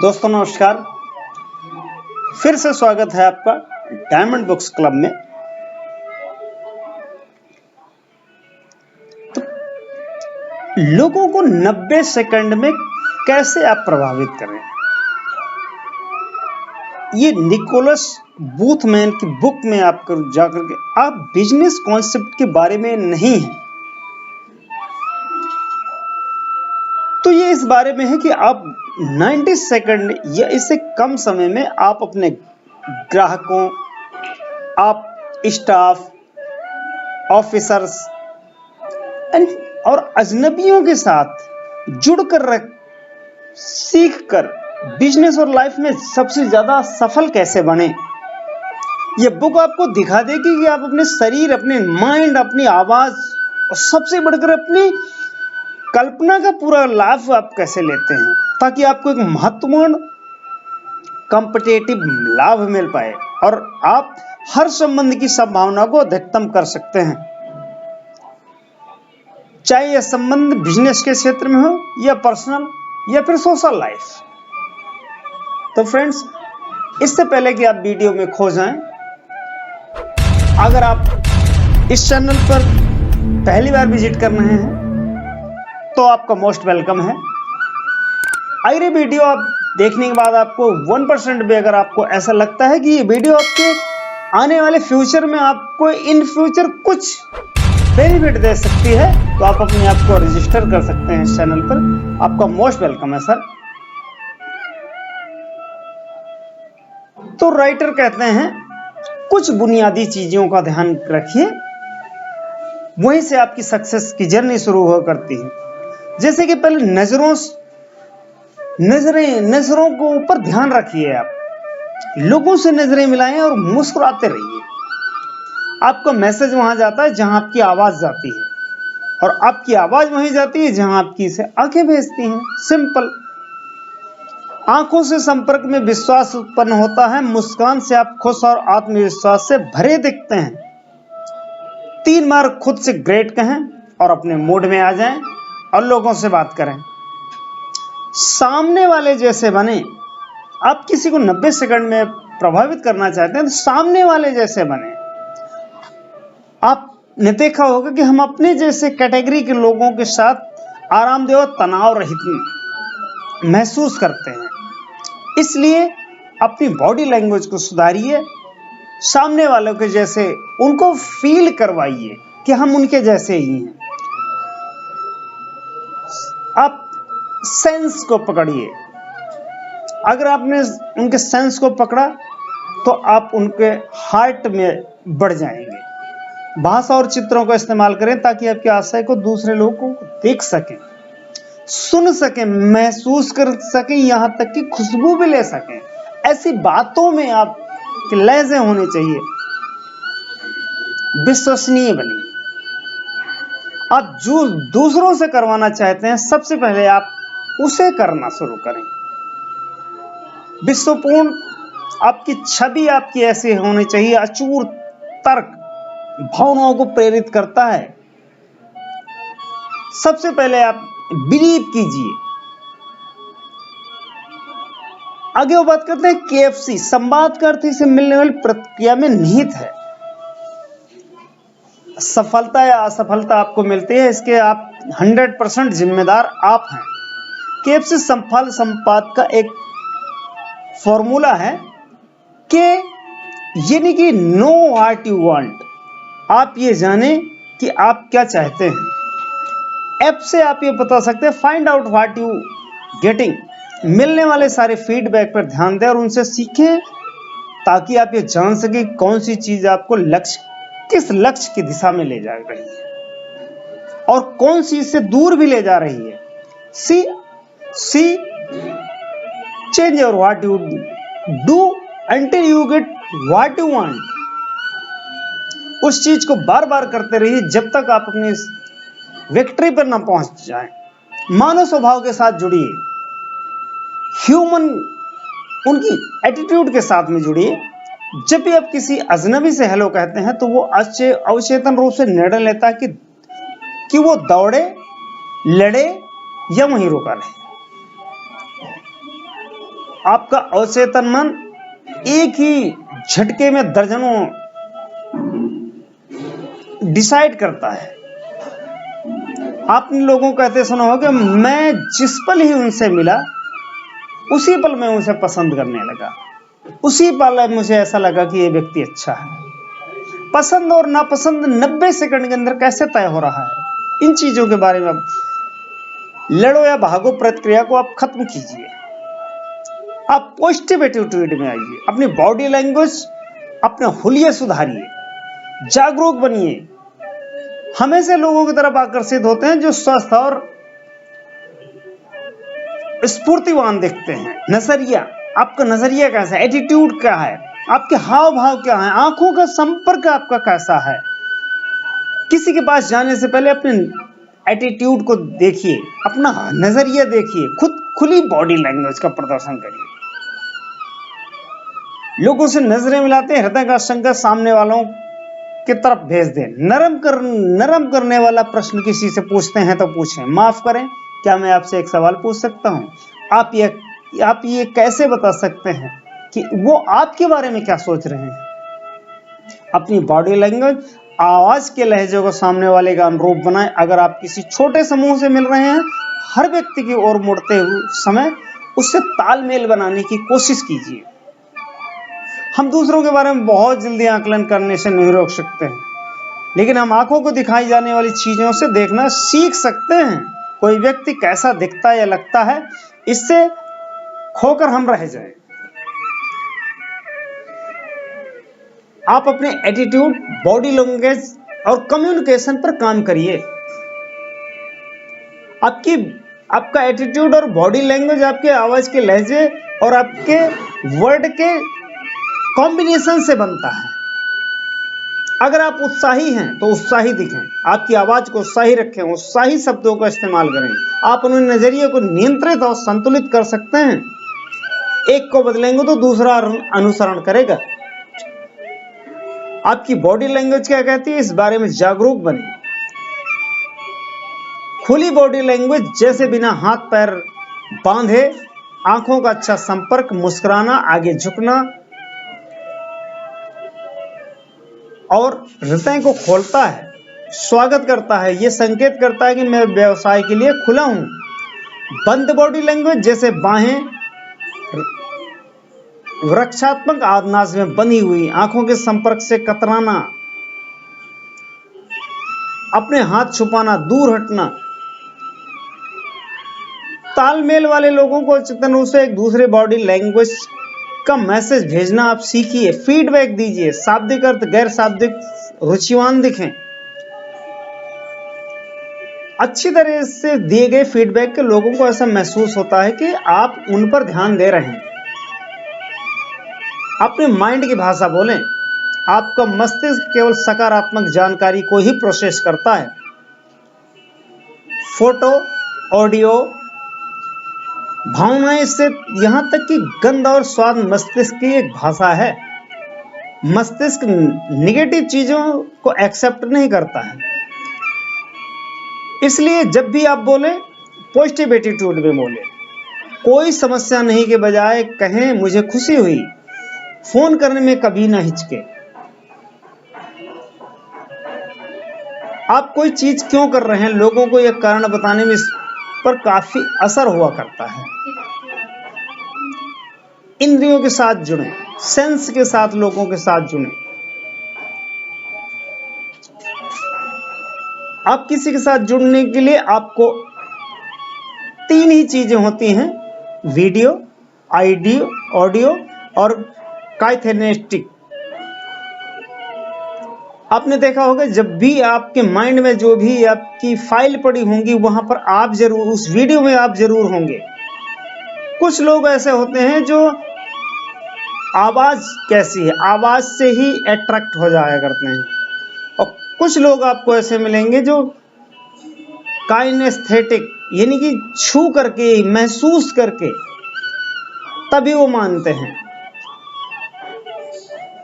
दोस्तों नमस्कार। फिर से स्वागत है आपका डायमंड बुक्स क्लब में। तो लोगों को 90 सेकंड में कैसे आप प्रभावित करें, ये निकोलस बूथमैन की बुक में आप जाकर के आप बिजनेस कॉन्सेप्ट के बारे में नहीं है, तो ये इस बारे में है कि आप 90 सेकंड या इससे कम समय में आप अपने ग्राहकों, आप स्टाफ, ऑफिसर्स और अजनबियों के साथ जुड़कर सीखकर बिजनेस और लाइफ में सबसे ज्यादा सफल कैसे बने। ये बुक आपको दिखा देगी कि आप अपने शरीर, अपने माइंड, अपनी आवाज और सबसे बढ़कर अपनी कल्पना का पूरा लाभ आप कैसे लेते हैं, ताकि आपको एक महत्वपूर्ण कॉम्पिटिटिव लाभ मिल पाए और आप हर संबंध की संभावना को अधिकतम कर सकते हैं, चाहे यह संबंध बिजनेस के क्षेत्र में हो या पर्सनल या फिर सोशल लाइफ। तो फ्रेंड्स, इससे पहले कि आप वीडियो में खो जाएं, अगर आप इस चैनल पर पहली बार विजिट कर रहे हैं तो आपका मोस्ट वेलकम है। अगर ये वीडियो आप देखने के बाद आपको 1% भी अगर आपको ऐसा लगता है कि ये वीडियो आपके आने वाले फ्यूचर में आपको इन फ्यूचर कुछ बेनिफिट दे सकती है, तो आप अपने आप को रजिस्टर कर सकते हैं इस चैनल पर। आपका मोस्ट वेलकम है सर। तो राइटर कहते हैं कुछ बुनियादी चीजों का ध्यान रखिए, वहीं से आपकी सक्सेस की जर्नी शुरू हो करती है। जैसे कि पहले नजरों को ऊपर ध्यान रखिए, आप लोगों से नजरें मिलाएं और मुस्कुराते रहिए। आपका मैसेज वहां जाता है जहां आपकी आवाज जाती है, और आपकी आवाज वहीं जाती है जहां आपकी से आंखें भेजती हैं। सिंपल। आंखों से संपर्क में विश्वास उत्पन्न होता है, मुस्कान से आप खुश और आत्मविश्वास से भरे दिखते हैं। 3 बार खुद से ग्रेट कहें और अपने मूड में आ जाएं और लोगों से बात करें। सामने वाले जैसे बने। आप किसी को 90 सेकंड में प्रभावित करना चाहते हैं तो सामने वाले जैसे बने। आपने देखा होगा कि हम अपने जैसे कैटेगरी के लोगों के साथ आरामदेह और तनाव रहित महसूस करते हैं। इसलिए अपनी बॉडी लैंग्वेज को सुधारिए, सामने वालों के जैसे उनको फील करवाइए कि हम उनके जैसे ही हैं। आप सेंस को पकड़िए। अगर आपने उनके सेंस को पकड़ा तो आप उनके हार्ट में बढ़ जाएंगे। भाषा और चित्रों का इस्तेमाल करें ताकि आपके आशय को दूसरे लोगों को देख सकें, सुन सकें, महसूस कर सकें, यहां तक कि खुशबू भी ले सकें। ऐसी बातों में आपके लहजे होने चाहिए। विश्वसनीय बनिए। आप जो दूसरों से करवाना चाहते हैं, सबसे पहले आप उसे करना शुरू करें। विश्वपूर्ण आपकी छवि आपकी ऐसी होनी चाहिए। अचूक तर्क भावनाओं को प्रेरित करता है। सबसे पहले आप बिलीव कीजिए। आगे वो बात करते हैं KFC, संवाद का अर्थ इसे मिलने वाली प्रतिक्रिया में निहित है। सफलता या असफलता आपको मिलती है, इसके आप 100% जिम्मेदार आप हैं। KFC सफल संवाद का एक फॉर्मूला है कि यानी कि नो व्हाट यू वांट। आप ये जाने कि आप क्या चाहते हैं। ऐप से आप ये बता सकते हैं find out what you getting. मिलने वाले सारे फीडबैक पर ध्यान दें और उनसे सीखें, ताकि आप ये जान सकें कौन सी चीज आपको किस लक्ष्य की दिशा में ले जा रही है और कौन सी इससे दूर भी ले जा रही है। See change your what you do until you get what you want. उस चीज को बार बार करते रहिए जब तक आप अपनी विक्ट्री पर ना पहुंच जाएं। मानव स्वभाव के साथ जुड़िए, ह्यूमन उनकी एटीट्यूड के साथ में जुड़िए। जब भी आप किसी अजनबी से हेलो कहते हैं तो वो अवचेतन रूप से निर्णय लेता है कि वो दौड़े, लड़े या वहीं रुका रहे। आपका अवचेतन मन एक ही झटके में दर्जनों डिसाइड करता है। आपने लोगों को कहते सुना होगा, मैं जिस पल ही उनसे मिला उसी पल मैं उसे पसंद करने लगा, उसी पल मुझे ऐसा लगा कि ये व्यक्ति अच्छा है। पसंद और नापसंद 90 सेकंड के अंदर कैसे तय हो रहा है? इन चीजों के बारे में अब लड़ो या भागो प्रक्रिया को आप खत्म कीजिए। आप पॉजिटिव एटीट्यूड में आइए, अपनी बॉडी लैंग्वेज, अपने हुलिये सुधारिए, जागरूक बनिए। हमेशा लोगों की तरफ आकर्षित होते हैं जो स्वस्थ और स्फूर्तिवान दिखते हैं। नजरिया, आपका नजरिया कैसा है, एटीट्यूड क्या है, आपके हाव भाव क्या है, आंखों का संपर्क आपका कैसा है। किसी के पास जाने से पहले अपने एटीट्यूड को देखिए, अपना नजरिया देखिए, खुली बॉडी लैंग्वेज का प्रदर्शन करिए। लोगों से नजरें मिलाते हैं, हृदय का संकेत सामने वालों की तरफ भेज दें। नरम करने वाला प्रश्न किसी से पूछते हैं तो पूछें, माफ करें क्या मैं आपसे एक सवाल पूछ सकता हूं? आप ये कैसे बता सकते हैं कि वो आपके बारे में क्या सोच रहे हैं? अपनी बॉडी लैंग्वेज, आवाज के लहजे को सामने वाले का अनुरूप बनाएं। अगर आप किसी छोटे समूह से मिल रहे हैं, हर व्यक्ति की ओर मुड़ते हुए समय उससे तालमेल बनाने की कोशिश कीजिए। हम दूसरों के बारे में बहुत जल्दी आकलन करने से नहीं रोक सकते हैं, लेकिन हम आंखों को दिखाई जाने वाली चीजों से देखना सीख सकते हैं। कोई व्यक्ति कैसा दिखता या लगता है, इससे खोकर हम रह जाएं। आप अपने एटीट्यूड, बॉडी लैंग्वेज और कम्युनिकेशन पर काम करिए। आपका एटीट्यूड और बॉडी लैंग्वेज आपके आवाज के लहजे और आपके वर्ड के कॉम्बिनेशन से बनता है। अगर आप उत्साही हैं तो उत्साही दिखें, आपकी आवाज को उत्साही रखें, उत्साही शब्दों का इस्तेमाल करें। आप अपने नजरिए को नियंत्रित और संतुलित कर सकते हैं। एक को बदलेंगे तो दूसरा अनुसरण करेगा। आपकी बॉडी लैंग्वेज क्या कहती है, इस बारे में जागरूक बने। खुली बॉडी लैंग्वेज जैसे बिना हाथ पैर बांधे, आंखों का अच्छा संपर्क, मुस्कुराना, आगे झुकना और हृदय को खोलता है, स्वागत करता है। यह संकेत करता है कि मैं व्यवसाय के लिए खुला हूं। बंद बॉडी लैंग्वेज जैसे बाहें वृक्षात्मक आदनाज में बंधी हुई, आंखों के संपर्क से कतराना, अपने हाथ छुपाना, दूर हटना। तालमेल वाले लोगों को चेतन रूप से एक दूसरे बॉडी लैंग्वेज का मैसेज भेजना आप सीखिए। फीडबैक दीजिए, शाब्दिक अर्थ गैर शाब्दिक रुचिवान दिखें। अच्छी तरह से दिए गए फीडबैक के लोगों को ऐसा महसूस होता है कि आप उन पर ध्यान दे रहे हैं। अपने माइंड की भाषा बोलें। आपका मस्तिष्क केवल सकारात्मक जानकारी को ही प्रोसेस करता है। फोटो, ऑडियो, भावनाएं से यहां तक कि गंध और स्वाद मस्तिष्क की एक भाषा है। मस्तिष्क निगेटिव चीजों को एक्सेप्ट नहीं करता है। इसलिए जब भी आप बोलें, पॉजिटिव एटीट्यूड में बोलें। कोई समस्या नहीं के बजाय कहें मुझे खुशी हुई। फोन करने में कभी ना हिचके। आप कोई चीज क्यों कर रहे हैं, लोगों को यह कारण बताने में इस पर काफी असर हुआ करता है। इंद्रियों के साथ जुड़ें, सेंस के साथ लोगों के साथ जुड़ें। आप किसी के साथ जुड़ने के लिए आपको 3 ही चीजें होती हैं, वीडियो, ऑडियो और काइनेस्थेटिक। आपने देखा होगा जब भी आपके माइंड में जो भी आपकी फाइल पड़ी होंगी, वहां पर आप जरूर, उस वीडियो में आप जरूर होंगे। कुछ लोग ऐसे होते हैं जो आवाज कैसी है, आवाज से ही अट्रैक्ट हो जाया करते हैं, और कुछ लोग आपको ऐसे मिलेंगे जो काइनेस्थेटिक, यानी कि छू करके, महसूस करके तभी वो मानते हैं।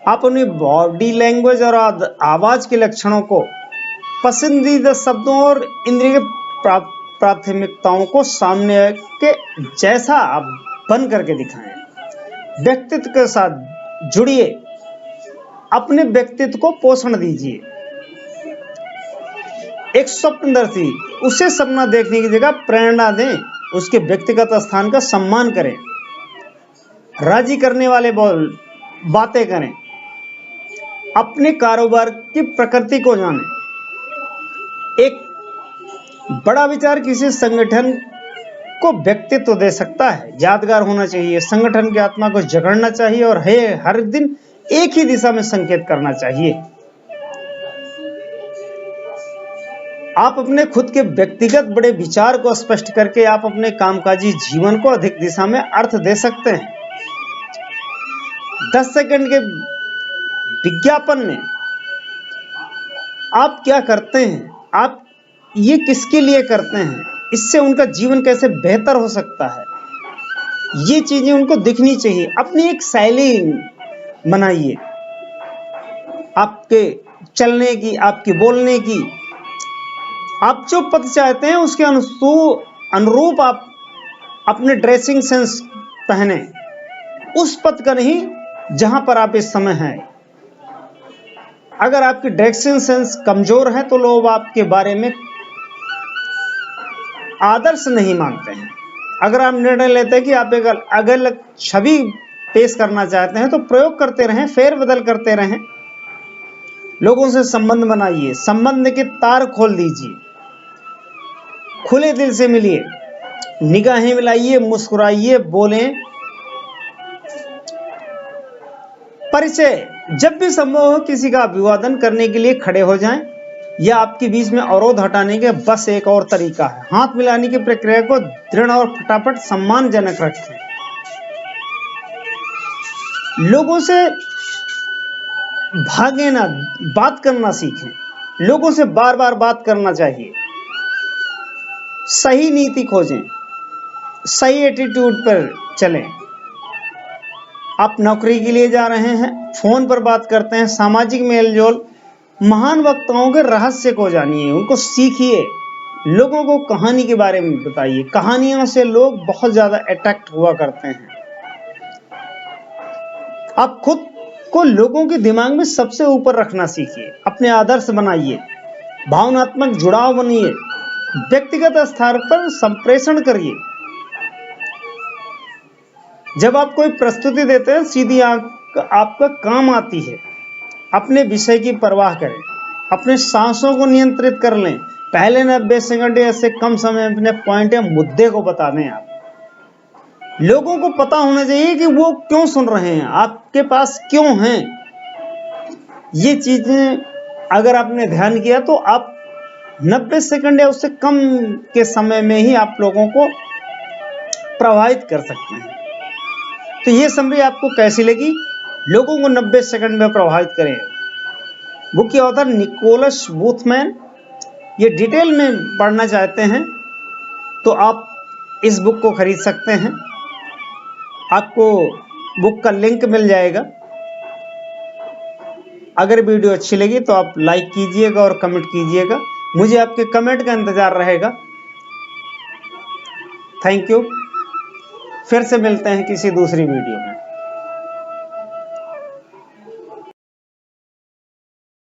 आप अपनी बॉडी लैंग्वेज और आवाज के लक्षणों को, पसंदीदा शब्दों और इंद्रिय प्राथमिकताओं को सामने के जैसा आप बन करके दिखाएं। व्यक्तित्व के साथ जुड़िए, अपने व्यक्तित्व को पोषण दीजिए। एक स्वप्नदर्शी, उसे सपना देखने की जगह प्रेरणा दें, उसके व्यक्तिगत स्थान का सम्मान करें, राजी करने वाले बातें करें, अपने कारोबार की प्रकृति को जानें। एक बड़ा विचार किसी संगठन को व्यक्तित्व दे सकता है, यादगार होना चाहिए, संगठन की आत्मा को जगाना चाहिए और हर दिन एक ही दिशा में संकेत करना चाहिए। आप अपने खुद के व्यक्तिगत बड़े विचार को स्पष्ट करके आप अपने कामकाजी जीवन को अधिक दिशा में अर्थ दे सकते हैं। 10 सेकंड के विज्ञापन में आप क्या करते हैं, आप ये किसके लिए करते हैं, इससे उनका जीवन कैसे बेहतर हो सकता है, ये चीजें उनको दिखनी चाहिए। अपनी एक शैली बनाइए, आपके चलने की, आपकी बोलने की। आप जो पद चाहते हैं उसके अनुरूप आप अपने ड्रेसिंग सेंस पहने, उस पद का नहीं जहां पर आप इस समय हैं। अगर आपकी ड्रेसिंग सेंस कमजोर है तो लोग आपके बारे में आदर्श नहीं मानते हैं। अगर आप निर्णय लेते हैं कि आप एक अलग छवि पेश करना चाहते हैं तो प्रयोग करते रहें, फेरबदल करते रहें। लोगों से संबंध बनाइए, संबंध के तार खोल दीजिए, खुले दिल से मिलिए, निगाहें मिलाइए, मुस्कुराइए, बोलें। परिचय, जब भी संभव हो किसी का अभिवादन करने के लिए खड़े हो जाएं, यह आपके बीच में अवरोध हटाने के बस एक और तरीका है। हाथ मिलाने की प्रक्रिया को दृढ़ और फटाफट सम्मानजनक रखें। लोगों से भागे ना, बात करना सीखें। लोगों से बार बार बात करना चाहिए। सही नीति खोजें, सही एटीट्यूड पर चलें। आप नौकरी के लिए जा रहे हैं, फोन पर बात करते हैं, सामाजिक मेलजोल। महान वक्ताओं के रहस्य को जानिए, उनको सीखिए, लोगों को कहानी के बारे में बताइए। कहानियों से लोग बहुत ज्यादा अट्रैक्ट हुआ करते हैं। आप खुद को लोगों के दिमाग में सबसे ऊपर रखना सीखिए। अपने आदर्श बनाइए, भावनात्मक जुड़ाव बनिए, व्यक्तिगत स्तर पर संप्रेषण करिए। जब आप कोई प्रस्तुति देते हैं, सीधी आपका काम आती है। अपने विषय की परवाह करें, अपने सांसों को नियंत्रित कर लें। पहले 90 सेकंड या से कम समय में अपने पॉइंट या मुद्दे को बता दें। आप लोगों को पता होना चाहिए कि वो क्यों सुन रहे हैं, आपके पास क्यों हैं। ये चीजें अगर आपने ध्यान किया तो आप 90 सेकंड या उससे कम के समय में ही आप लोगों को प्रभावित कर सकते हैं। तो ये समरी आपको कैसी लगी? लोगों को 90 सेकंड में प्रभावित करें। बुक के ऑथर निकोलस बूथमैन। ये डिटेल में पढ़ना चाहते हैं तो आप इस बुक को खरीद सकते हैं। आपको बुक का लिंक मिल जाएगा। अगर वीडियो अच्छी लगी तो आप लाइक कीजिएगा और कमेंट कीजिएगा। मुझे आपके कमेंट का इंतजार रहेगा। Thank you. फिर से मिलते हैं किसी दूसरी वीडियो में।